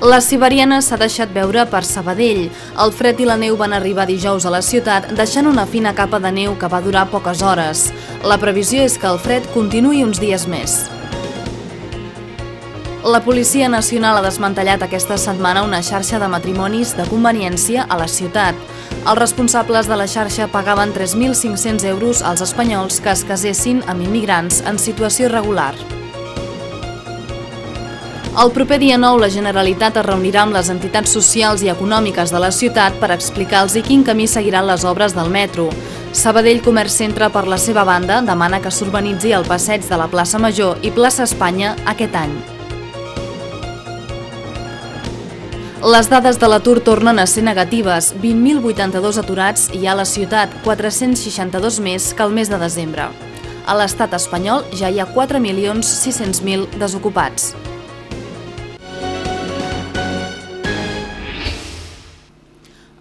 La siberiana s'ha deixat veure per Sabadell. El fred i la neu van arribar dijous a la ciutat, deixant una fina capa de neu que va durar poques hores. La previsió és que el fred continuï uns dies més. La Policia Nacional ha desmantellat aquesta setmana una xarxa de matrimonis de conveniència a la ciutat. Els responsables de la xarxa pagaven 3.500 euros als espanyols que es casessin amb immigrants en situació irregular. El proper dia 9 la Generalitat es reunirà amb les entitats socials i econòmiques de la ciutat per explicar-los quin camí seguiran les obres del metro. Sabadell Comerç Centre, per la seva banda, demana que s'urbanitzi el passeig de la plaça Major i plaça Espanya aquest any. Les dades de l'atur tornen a ser negatives, 20.082 aturats hi ha a la ciutat, 462 més que el mes de desembre. A l'estat espanyol ja hi ha 4.600.000 desocupats.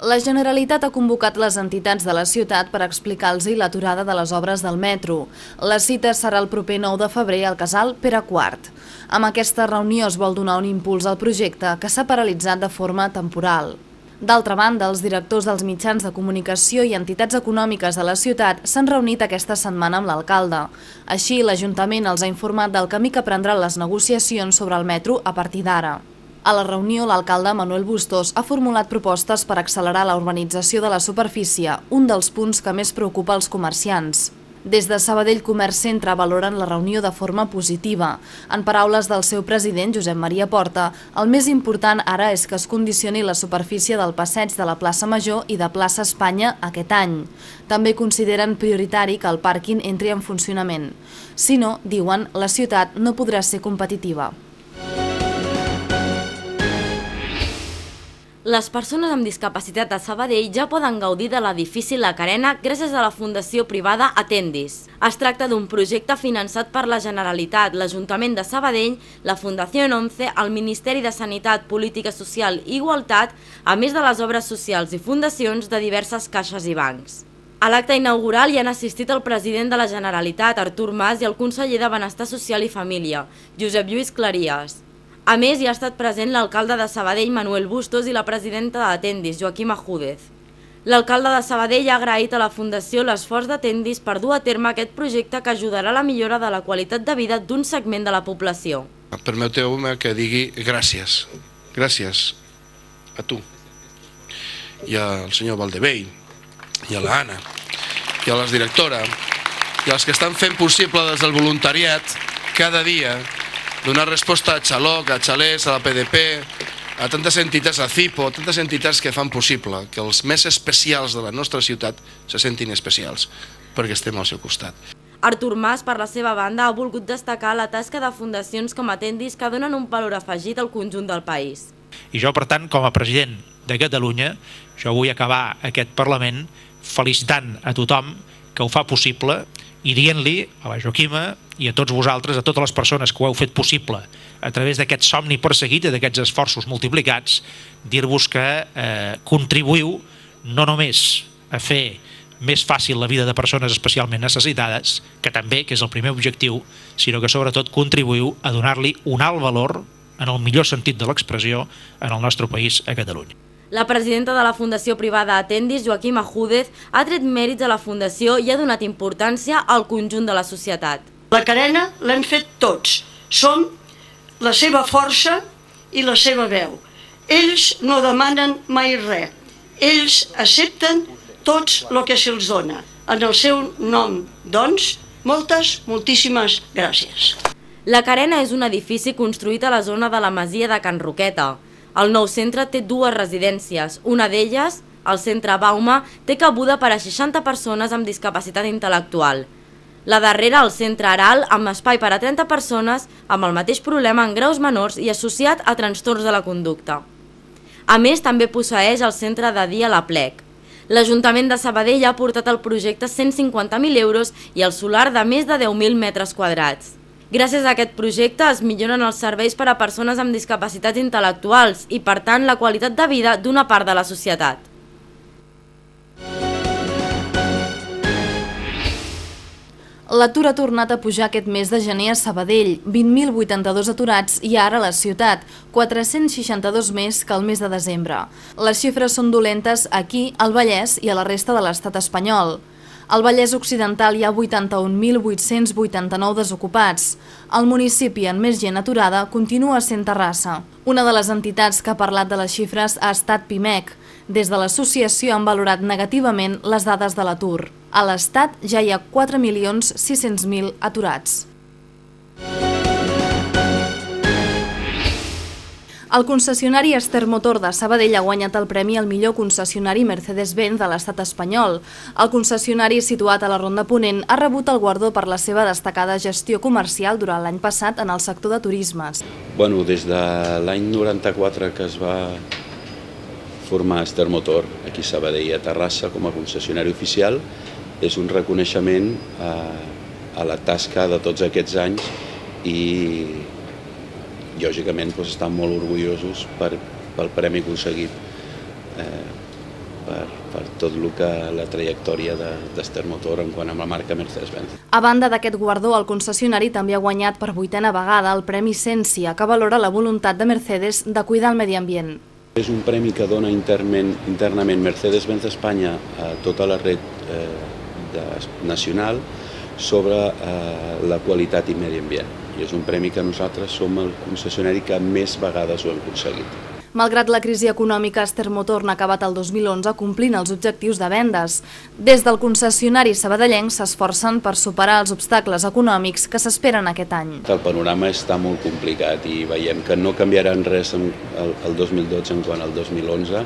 La Generalitat ha convocat les entitats de la ciutat per explicar-los l'aturada de les obres del metro. La cita serà el proper 9 de febrer al casal Pere IV. Amb aquesta reunió es vol donar un impuls al projecte que s'ha paralitzat de forma temporal. D'altra banda, els directors dels mitjans de comunicació i entitats econòmiques de la ciutat s'han reunit aquesta setmana amb l'alcalde. Així, l'Ajuntament els ha informat del camí que prendran les negociacions sobre el metro a partir d'ara. A la reunió, l'alcalde Manuel Bustos ha formulat propostes per accelerar la urbanització de la superfície, un dels punts que més preocupa els comerciants. Des de Sabadell Comerç Centre valoren la reunió de forma positiva. En paraules del seu president, Josep Maria Porta, el més important ara és que es condicioni la superfície del passeig de la plaça Major i de plaça Espanya aquest any. També consideren prioritari que el pàrquing entri en funcionament. Si no, diuen, la ciutat no podrà ser competitiva. Les persones amb discapacitat a Sabadell ja poden gaudir de l'edifici La Carena gràcies a la fundació privada Atendis. Es tracta d'un projecte finançat per la Generalitat, l'Ajuntament de Sabadell, la Fundació 11, el Ministeri de Sanitat, Política Social i Igualtat, a més de les obres socials i fundacions de diverses caixes i bancs. A l'acte inaugural hi han assistit el president de la Generalitat, Artur Mas, i el conseller de Benestar Social i Família, Josep Lluís Claries. A més, hi ha estat present l'alcalde de Sabadell, Manuel Bustos, i la presidenta d'Atendis, Joaquima Júdez. L'alcalde de Sabadell ha agraït a la Fundació l'esforç d'Atendis per dur a terme aquest projecte que ajudarà a la millora de la qualitat de vida d'un segment de la població. Permeteu-me que digui gràcies. Gràcies a tu, i al senyor Valdevell, i a l'Anna, i a la directora, i als que estan fent possible des del voluntariat cada dia donar resposta a Xaloc, a Xalès, a la PDP, a tantes entitats, a CIPO, a tantes entitats que fan possible que els més especials de la nostra ciutat se sentin especials, perquè estem al seu costat. Artur Mas, per la seva banda, ha volgut destacar la tasca de fundacions com Atendis que donen un valor afegit al conjunt del país. I jo, per tant, com a president de Catalunya, jo vull acabar aquest Parlament felicitant a tothom que ho fa possible i dient-li a la Joaquima i a tots vosaltres, a totes les persones que ho heu fet possible a través d'aquest somni perseguit i d'aquests esforços multiplicats, dir-vos que contribuïu no només a fer més fàcil la vida de persones especialment necessitades, que també, que és el primer objectiu, sinó que sobretot contribuïu a donar-li un alt valor, en el millor sentit de l'expressió, en el nostre país, a Catalunya. La presidenta de la Fundació Privada Atendis, Joaquima Júdez, ha tret mèrits a la Fundació i ha donat importància al conjunt de la societat. La Carena l'hem fet tots. Som la seva força i la seva veu. Ells no demanen mai res. Ells accepten tots el que se'ls dona. En el seu nom, doncs, moltíssimes gràcies. La Carena és un edifici construït a la zona de la masia de Can Roqueta. El nou centre té dues residències. Una d'elles, el centre Bauma, té cabuda per a 60 persones amb discapacitat intel·lectual. La darrera, el centre Aral, amb espai per a 30 persones amb el mateix problema en graus menors i associat a trastorns de la conducta. A més, també posseeix el centre de dia La Plec. L'Ajuntament de Sabadell ha aportat al projecte 150.000 euros i el solar de més de 10.000 metres quadrats. Gràcies a aquest projecte es milloren els serveis per a persones amb discapacitats intel·lectuals i, per tant, la qualitat de vida d'una part de la societat. L'atur ha tornat a pujar aquest mes de gener a Sabadell, 20.082 aturats i ara a la ciutat, 462 més que el mes de desembre. Les xifres són dolentes aquí, al Vallès i a la resta de l'estat espanyol. Al Vallès Occidental hi ha 81.889 desocupats. El municipi amb més gent aturada continua sent Terrassa. Una de les entitats que ha parlat de les xifres ha estat Pimec. Des de l'associació han valorat negativament les dades de l'atur. A l'Estat ja hi ha 4.600.000 aturats. El concessionari Ester Motor de Sabadell ha guanyat el premi al millor concessionari Mercedes-Benz de l'estat espanyol. El concessionari, situat a la Ronda Ponent, ha rebut el guardó per la seva destacada gestió comercial durant l'any passat en el sector de turismes. Des de l'any 94 que es va formar Ester Motor aquí a Sabadell, a Terrassa, com a concessionari oficial, és un reconeixement a la tasca de tots aquests anys i lògicament estan molt orgullosos pel premi aconseguit per tot el que la trajectòria d'Ester Motor en quant a la marca Mercedes-Benz. A banda d'aquest guardó, el concessionari també ha guanyat per 8a vegada el Premi Cència, que valora la voluntat de Mercedes de cuidar el medi ambient. És un premi que dona internament Mercedes-Benz Espanya a tota la red nacional sobre la qualitat i medi ambient. I és un premi que nosaltres som el concessionari que més vegades ho hem aconseguit. Malgrat la crisi econòmica, Ester Motor n'ha acabat el 2011 complint els objectius de vendes. Des del concessionari sabadellenc s'esforcen per superar els obstacles econòmics que s'esperen aquest any. El panorama està molt complicat i veiem que no canviaran res el 2012 en quant al 2011,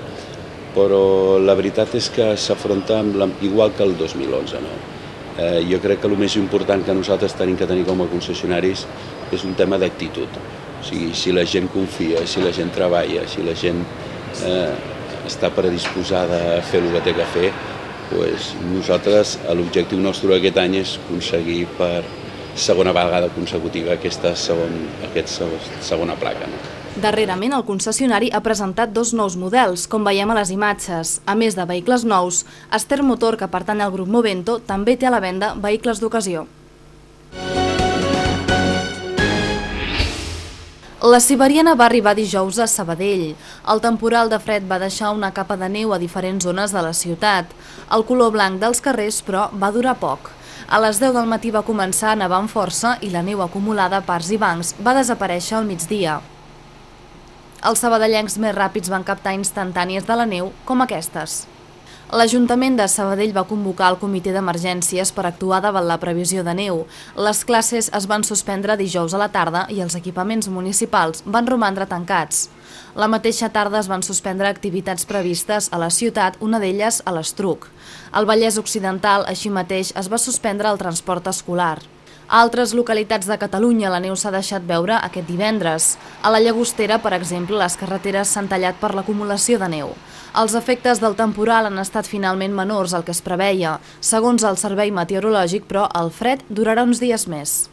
però la veritat és que s'afronta igual que el 2011. Jo crec que el més important que nosaltres tenim que tenir com a concessionaris és un tema d'actitud. O sigui, si la gent confia, si la gent treballa, si la gent està predisposada a fer el que té que fer, nosaltres l'objectiu nostre aquest any és aconseguir per segona vegada consecutiva aquesta segona placa. Darrerament, el concessionari ha presentat 2 nous models, com veiem a les imatges. A més de vehicles nous, Ester Motor, que pertany al grup Movento, també té a la venda vehicles d'ocasió. La siberiana va arribar dijous a Sabadell. El temporal de fred va deixar una capa de neu a diferents zones de la ciutat. El color blanc dels carrers, però, va durar poc. A les 10 del matí va començar a nevar amb força i la neu acumulada a parts i bancs va desaparèixer al migdia. Els sabadellencs més ràpids van captar instantànies de la neu, com aquestes. L'Ajuntament de Sabadell va convocar el comitè d'emergències per actuar davant la previsió de neu. Les classes es van suspendre dijous a la tarda i els equipaments municipals van romandre tancats. La mateixa tarda es van suspendre activitats previstes a la ciutat, una d'elles a l'Estruc. Al Vallès Occidental, així mateix, es va suspendre el transport escolar. A altres localitats de Catalunya la neu s'ha deixat veure aquest divendres. A la Llagostera, per exemple, les carreteres s'han tallat per l'acumulació de neu. Els efectes del temporal han estat finalment menors al que es preveia. Segons el servei meteorològic, però, el fred durarà uns dies més.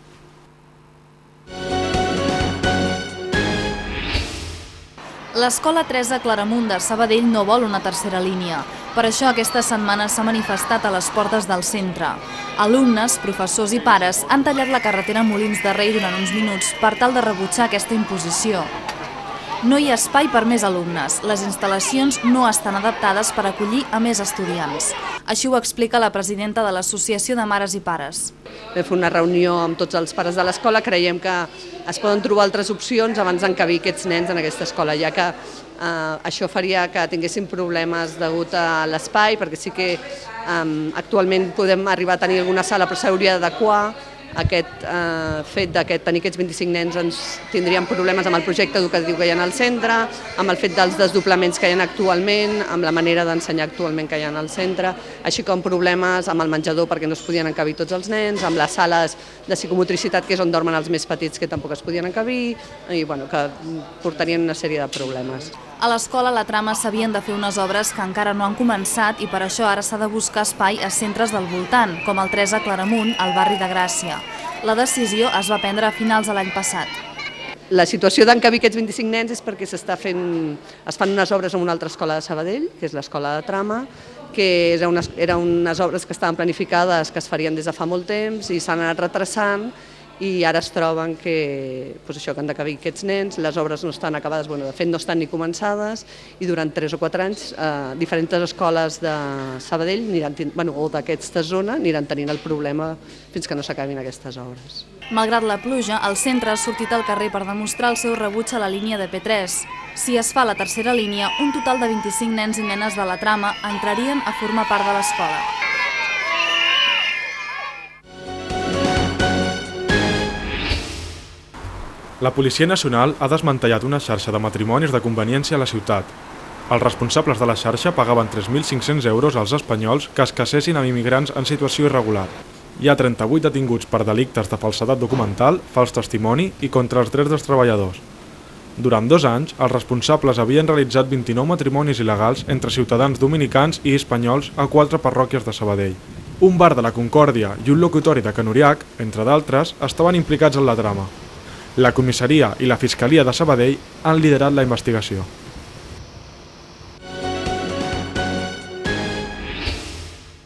L'Escola Teresa Claramunt de Sabadell no vol una tercera línia. Per això aquesta setmana s'ha manifestat a les portes del centre. Alumnes, professors i pares han tallat la carretera Molins de Rei durant uns minuts per tal de rebutjar aquesta imposició. No hi ha espai per més alumnes. Les instal·lacions no estan adaptades per acollir a més estudiants. Així ho explica la presidenta de l'Associació de Mares i Pares. Vam fer una reunió amb tots els pares de l'escola. Creiem que es poden trobar altres opcions abans d'encabir aquests nens en aquesta escola, ja que això faria que tinguessin problemes degut a l'espai, perquè sí que actualment podem arribar a tenir alguna sala, però s'hauria d'adequar. Aquest fet de tenir aquests 25 nens ens tindríem problemes amb el projecte educatiu que hi ha al centre, amb el fet dels desdoblaments que hi ha actualment, amb la manera d'ensenyar actualment que hi ha al centre, així com problemes amb el menjador perquè no es podien encabir tots els nens, amb les sales de psicomotricitat que és on dormen els més petits que tampoc es podien encabir i que portarien una sèrie de problemes. A l'escola la trama s'havien de fer unes obres que encara no han començat i per això ara s'ha de buscar espai a centres del voltant, com el Teresa Claramunt, al barri de Gràcia. La decisió es va prendre a finals de l'any passat. La situació d'encabir aquests 25 nens és perquè es fan unes obres en una altra escola de Sabadell, que és l'escola de Trama, que eren unes obres que estaven planificades, que es farien des de fa molt temps i s'han anat retrasant, i ara es troben que han d'acabir aquests nens, les obres no estan acabades, de fet no estan ni començades, i durant 3 o 4 anys diferents escoles de Sabadell o d'aquesta zona aniran tenint el problema fins que no s'acabin aquestes obres. Malgrat la pluja, el centre ha sortit al carrer per demostrar el seu rebuig a la línia de P3. Si es fa la tercera línia, un total de 25 nens i nenes de la Trama entrarien a formar part de l'escola. La Policia Nacional ha desmantellat una xarxa de matrimonis de conveniència a la ciutat. Els responsables de la xarxa pagaven 3.500 euros als espanyols que es casessin amb immigrants en situació irregular. Hi ha 38 detinguts per delictes de falsedat documental, fals testimoni i contra els drets dels treballadors. Durant 2 anys, els responsables havien realitzat 29 matrimonis il·legals entre ciutadans dominicans i espanyols a 4 parròquies de Sabadell. Un bar de la Concòrdia i un locutori de Can Uriach, entre d'altres, estaven implicats en la trama. La comissaria i la Fiscalia de Sabadell han liderat la investigació.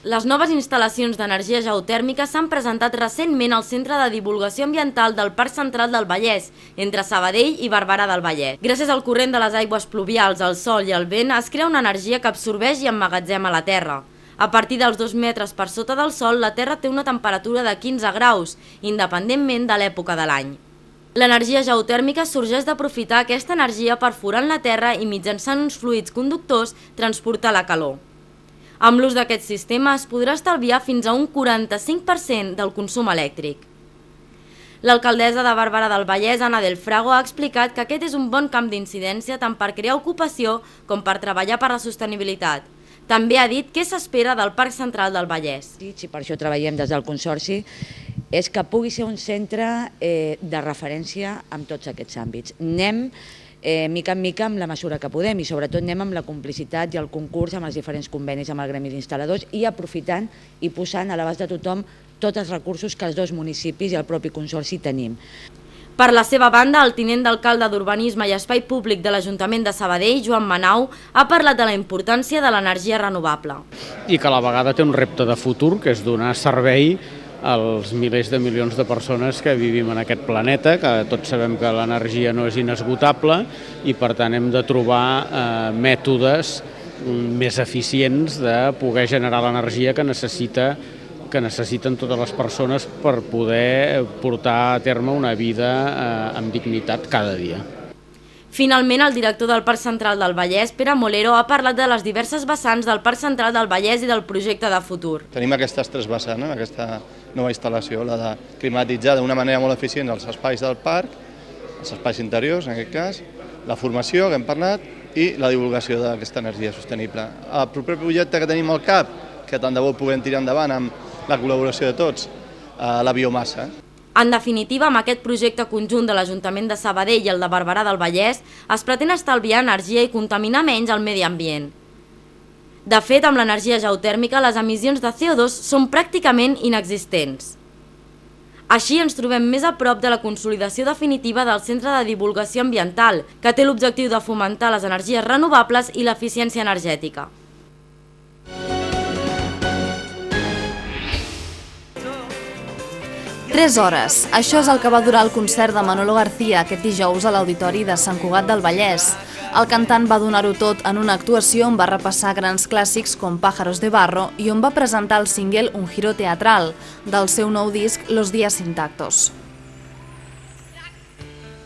Les noves instal·lacions d'energia geotèrmica s'han presentat recentment al Centre de Divulgació Ambiental del Parc Central del Vallès, entre Sabadell i Barberà del Vallès. Gràcies al corrent de les aigües pluvials, el sol i el vent, es crea una energia que absorbeix i emmagatzema la Terra. A partir dels 2 metres per sota del sol, la Terra té una temperatura de 15 graus, independentment de l'època de l'any. L'energia geotèrmica sorgeix d'aprofitar aquesta energia perforant la Terra i mitjançant uns fluids conductors transportar la calor. Amb l'ús d'aquest sistema es podrà estalviar fins a un 45% del consum elèctric. L'alcaldessa de Barberà del Vallès, Ana del Frago, ha explicat que aquest és un bon camp d'incidència tant per crear ocupació com per treballar per la sostenibilitat. També ha dit què s'espera del Parc Central del Vallès. I per això treballem des del Consorci, és que pugui ser un centre de referència en tots aquests àmbits. Anem mica en mica amb la mesura que podem i sobretot anem amb la complicitat i el concurs amb els diferents convenis amb el gremi d'instal·ladors i aprofitant i posant a l'abast de tothom tots els recursos que els 2 municipis i el propi Consorci tenim. Per la seva banda, el tinent d'alcalde d'Urbanisme i Espai Públic de l'Ajuntament de Sabadell, Joan Manau, ha parlat de la importància de l'energia renovable. I que a la vegada té un repte de futur, que és donar servei als milers de milions de persones que vivim en aquest planeta, que tots sabem que l'energia no és inesgotable i per tant hem de trobar mètodes més eficients de poder generar l'energia que necessiten totes les persones per poder portar a terme una vida amb dignitat cada dia. Finalment, el director del Parc Central del Vallès, Pere Molero, ha parlat de les diverses vessants del Parc Central del Vallès i del projecte de futur. Tenim aquestes 3 vessants, aquesta nova instal·lació, la de climatitzar d'una manera molt eficient els espais del parc, els espais interiors en aquest cas, la formació que hem parlat i la divulgació d'aquesta energia sostenible. El proper projecte que tenim al cap, que tant de bo puguem tirar endavant amb la col·laboració de tots, la biomassa. En definitiva, amb aquest projecte conjunt de l'Ajuntament de Sabadell i el de Barberà del Vallès, es pretén estalviar energia i contaminar menys el medi ambient. De fet, amb l'energia geotèrmica, les emissions de CO2 són pràcticament inexistents. Així ens trobem més a prop de la consolidació definitiva del Centre de Divulgació Ambiental, que té l'objectiu de fomentar les energies renovables i l'eficiència energètica. Tres hores. Això és el que va durar el concert de Manolo García aquest dijous a l'Auditori de Sant Cugat del Vallès. El cantant va donar-ho tot en una actuació on va repassar grans clàssics com Pájaros de Barro i on va presentar el single Un giro teatral del seu nou disc Los días intactos.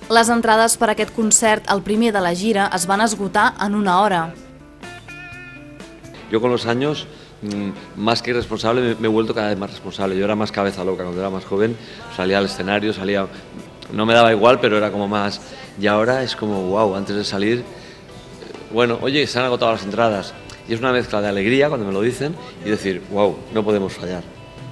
Les entrades per a aquest concert, el primer de la gira, es van esgotar en una hora. Yo con los años, más que irresponsable, me he vuelto cada vez más responsable. Yo era más cabeza loca cuando era más joven, salía al escenario, no me daba igual, pero era como más... Y ahora es como, wow, antes de salir, bueno, oye, se han agotado las entradas. Y es una mezcla de alegría cuando me lo dicen y decir, wow, no podemos fallar.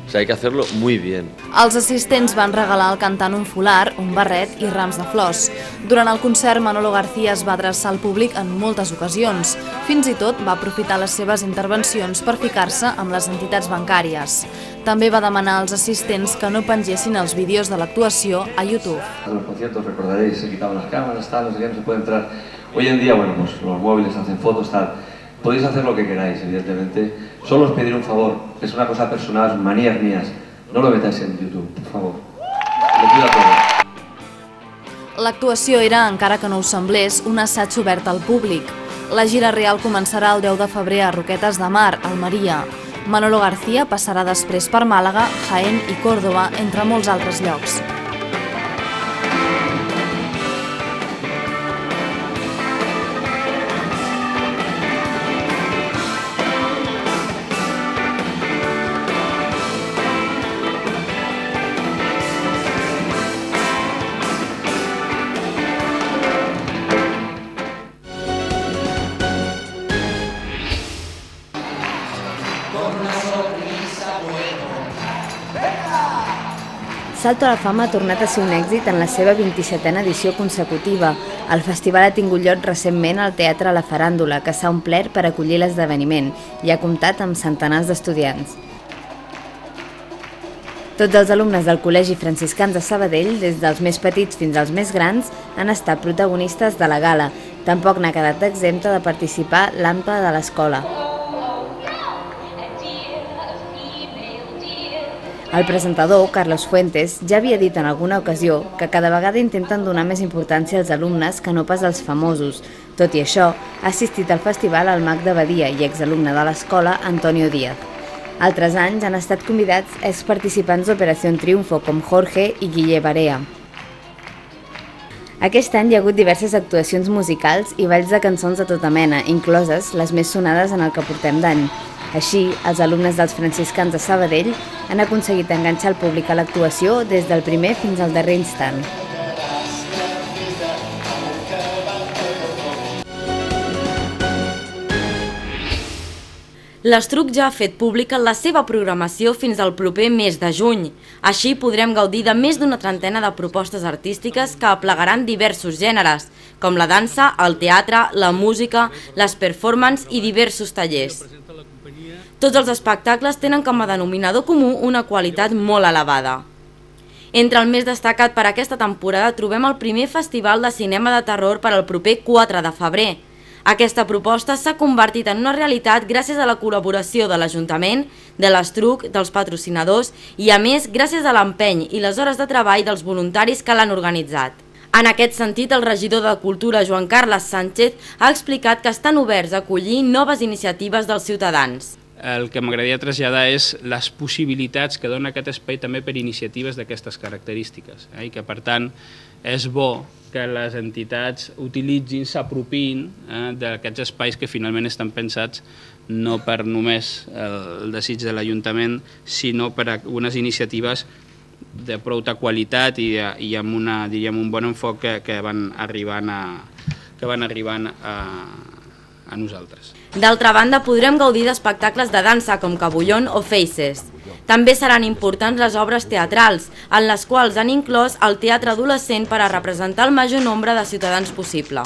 O sea, hay que hacerlo muy bien. Els assistents van regalar al cantant un folar, un barret i rams de flors. Durant el concert, Manolo García es va adreçar al públic en moltes ocasions. Fins i tot va aprofitar les seves intervencions per ficar-se amb les entitats bancàries. També va demanar als assistents que no pengessin els vídeos de l'actuació a YouTube. En los conciertos recordaréis, se quitaban las cámaras, tal, no sé qué, no se puede entrar. Hoy en día, bueno, pues los móviles hacen fotos, tal. Podéis hacer lo que queráis, evidentemente. Solo os pediré un favor, es una cosa personal, manías mías. No lo metáis en YouTube, por favor. Lo pido a todos. L'actuació era, encara que no ho semblés, un assaig obert al públic. La gira real començarà el 10 de febrer a Roquetes de Mar, Almeria. Manolo García passarà després per Màlaga, Jaén i Córdoba, entre molts altres llocs. Salto a la Fama ha tornat a ser un èxit en la seva 27a edició consecutiva. El festival ha tingut lloc recentment al Teatre La Faràndula, que s'ha omplert per acollir l'esdeveniment i ha comptat amb centenars d'estudiants. Tots els alumnes del Col·legi Franciscans de Sabadell, des dels més petits fins als més grans, han estat protagonistes de la gala. Tampoc n'ha quedat exempta de participar l'AMPA de l'escola. El presentador, Carlos Fuentes, ja havia dit en alguna ocasió que cada vegada intenten donar més importància als alumnes que no pas als famosos. Tot i això, ha assistit al festival el mag de Badia i exalumne de l'escola, Antonio Díaz. Altres anys han estat convidats exparticipants d'Operació Triunfo, com Jorge i Guille Barea. Aquest any hi ha hagut diverses actuacions musicals i balls de cançons de tota mena, incloses les més sonades en el que portem d'any. Així, els alumnes dels franciscans de Sabadell han aconseguit enganxar el públic a l'actuació des del primer fins al darrer instant. L'Estruc ja ha fet pública la seva programació fins al proper mes de juny. Així podrem gaudir de més d'una trentena de propostes artístiques que aplegaran diversos gèneres, com la dansa, el teatre, la música, les performances i diversos tallers. Tots els espectacles tenen com a denominador comú una qualitat molt elevada. Entre el més destacat per aquesta temporada trobem el primer festival de cinema de terror per al proper 4 de febrer. Aquesta proposta s'ha convertit en una realitat gràcies a la col·laboració de l'Ajuntament, de l'Estruc, dels patrocinadors i, a més, gràcies a l'empeny i les hores de treball dels voluntaris que l'han organitzat. En aquest sentit, el regidor de Cultura, Joan Carles Sánchez, ha explicat que estan oberts a acollir noves iniciatives dels ciutadans. El que m'agradaria traslladar és les possibilitats que dona aquest espai també per iniciatives d'aquestes característiques, i que, per tant, és bo que les entitats utilitzin, s'apropin d'aquests espais que finalment estan pensats no per només el desig de l'Ajuntament, sinó per unes iniciatives de prou qualitat i amb un bon enfoc que van arribant a nosaltres. D'altra banda, podrem gaudir d'espectacles de dansa com Cabullón o Faces. També seran importants les obres teatrals, en les quals han inclòs el teatre adolescent per a representar el major nombre de ciutadans possible.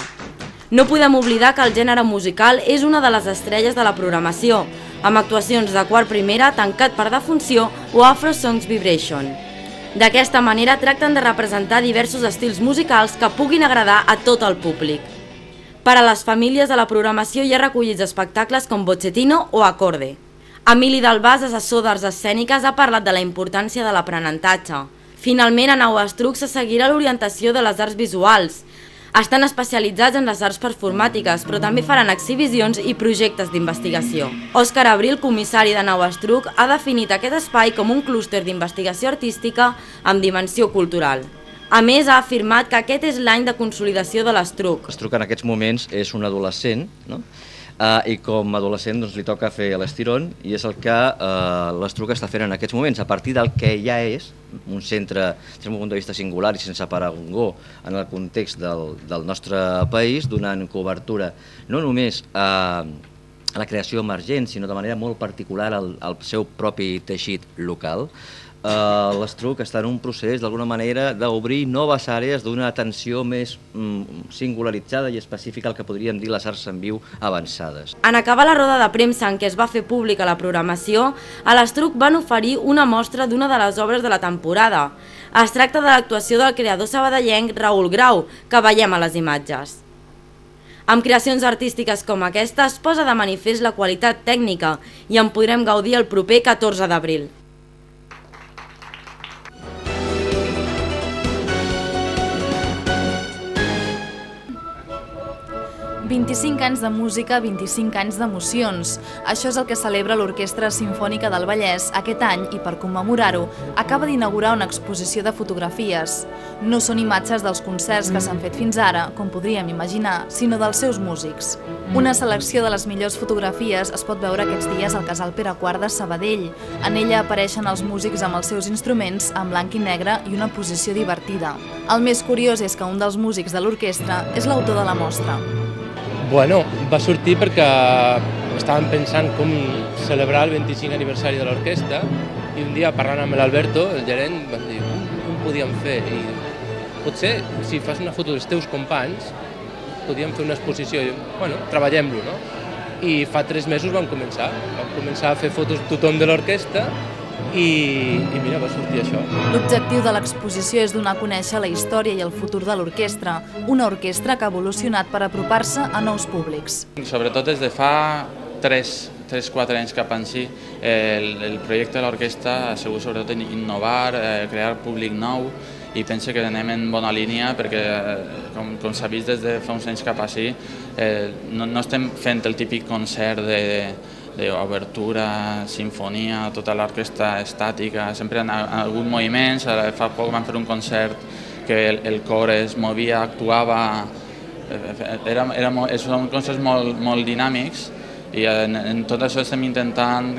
No podem oblidar que el gènere musical és una de les estrelles de la programació, amb actuacions de quart primera, Tancat per defunció o Afro Songs Vibration. D'aquesta manera tracten de representar diversos estils musicals que puguin agradar a tot el públic. Per a les famílies de la programació hi ha recollits espectacles com Bocchettino o Acorde. Emili Dalbàs, assessor d'arts escèniques, ha parlat de la importància de l'aprenentatge. Finalment, a Nau Estruc se seguirà l'orientació de les arts visuals. Estan especialitzats en les arts performàtiques, però també faran exhibicions i projectes d'investigació. Òscar Abril, comissari de Nau Estruc, ha definit aquest espai com un clúster d'investigació artística amb dimensió cultural. A més, ha afirmat que aquest és l'any de consolidació de l'Estruc. L'Estruc en aquests moments és un adolescent, i com a adolescent li toca fer l'estirón i és el que l'Estruc està fent en aquests moments, a partir del que ja és un centre, des d'un punt de vista singular i sense parangó en el context del nostre país, donant cobertura no només a a la creació emergent, sinó de manera molt particular al seu propi teixit local. L'Estruc està en un procés, d'alguna manera, d'obrir noves àrees d'una atenció més singularitzada i específica al que podríem dir les arts en viu avançades. En acabar la roda de premsa en què es va fer pública la programació, a l'Estruc van oferir una mostra d'una de les obres de la temporada. Es tracta de l'actuació del creador sabadellenc Raül Grau, que veiem a les imatges. Amb creacions artístiques com aquesta es posa de manifest la qualitat tècnica i en podrem gaudir el proper 14 d'abril. 25 anys de música, 25 anys d'emocions. Això és el que celebra l'Orquestra Simfònica del Vallès aquest any i per commemorar-ho acaba d'inaugurar una exposició de fotografies. No són imatges dels concerts que s'han fet fins ara, com podríem imaginar, sinó dels seus músics. Una selecció de les millors fotografies es pot veure aquests dies al Casal Pere IV de Sabadell. En ella apareixen els músics amb els seus instruments en blanc i negre i una posició divertida. El més curiós és que un dels músics de l'orquestra és l'autor de la mostra. Bueno, va sortir perquè estàvem pensant com celebrar el 25 aniversari de l'orquestra i un dia parlant amb l'Alberto, el gerent, vam dir com podíem fer i potser si fas una foto dels teus companys podíem fer una exposició i bueno, treballem-lo, no? I fa 3 mesos vam començar a fer fotos tothom de l'orquestra i mira, va sortir això. L'objectiu de l'exposició és donar a conèixer la història i el futur de l'orquestra, una orquestra que ha evolucionat per apropar-se a nous públics. Sobretot des de fa 3-4 anys cap en si, el projecte de l'orquestra ha sigut sobretot innovar, crear públic nou i penso que anem en bona línia perquè, com s'ha vist des de fa uns anys cap així, no estem fent el típic concert d'obertura, sinfonia, tota l'orquestra estàtica, sempre han hagut moviments, fa poc vam fer un concert que el cor es movia, actuava, són concerts molt dinàmics i en tot això estem intentant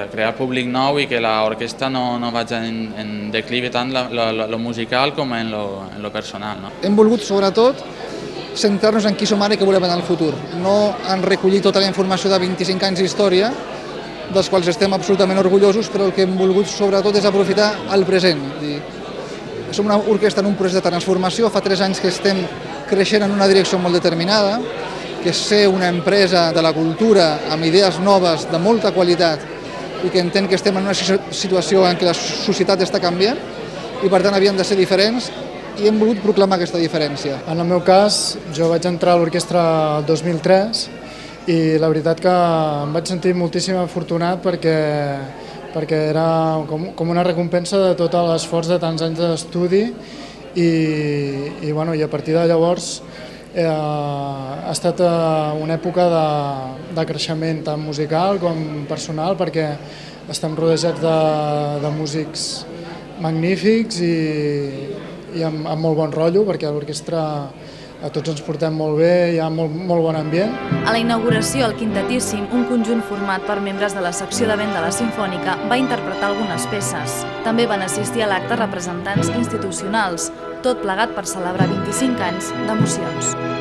crear públic nou i que l'orquestra no vagi en declivi tant lo musical com en lo personal. Hem volgut sobretot centrar-nos en qui som ara i què volem en el futur. No en recollir tota la informació de 25 anys d'història, dels quals estem absolutament orgullosos, però el que hem volgut sobretot és aprofitar el present. Som una orquestra en un procés de transformació, fa 3 anys que estem creixent en una direcció molt determinada, que és ser una empresa de la cultura amb idees noves de molta qualitat i que entén que estem en una situació en què la societat està canviant i per tant havien de ser diferents i hem volgut proclamar aquesta diferència. En el meu cas, jo vaig entrar a l'orquestra el 2003 i la veritat que em vaig sentir moltíssim afortunat perquè era com una recompensa de tot l'esforç de tants anys d'estudi i a partir de llavors ha estat una època de creixement tant musical com personal perquè estem rodejats de músics magnífics i amb molt bon rotllo, perquè a l'orquestra a tots ens portem molt bé, hi ha molt bon ambient. A la inauguració, el Quintetíssim, un conjunt format per membres de la secció de vent de la Simfònica, va interpretar algunes peces. També van assistir a l'acte representants institucionals, tot plegat per celebrar 25 anys d'emocions.